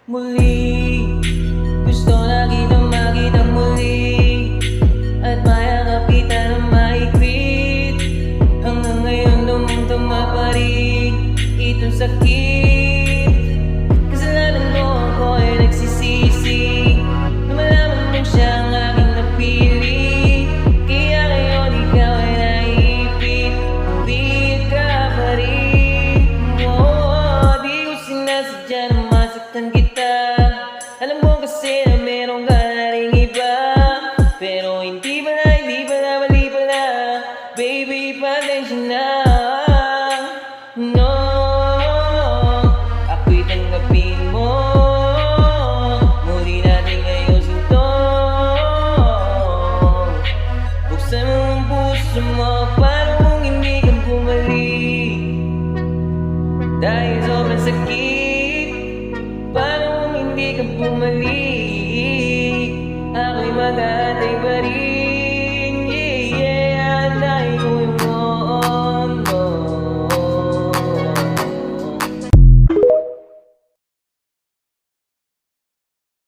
Muli, gusto na kitang makitang muli at mayakap kita ng mahigpit. Hanggang ngayon dumamdama pa rin itong sakit. Kasalanan mo, ako ay nagsisisi na malaman mo siya ang aking napili. Kaya ngayon ikaw ay naipit, umiyak ka pa rin. Di ko sinasadya na masaktan kita. Alam mo kasi na meron ka na ring iba, pero hindi pala, mali pala. Baby, pasensya na. No, ako'y tanggapin mo. Muli natin ngayon suntong. Buksan mo ang puso mo para kung hindi ka bumalik. Dahil sobrang sakit, paano kung hindi ka bumalik? Ako'y mag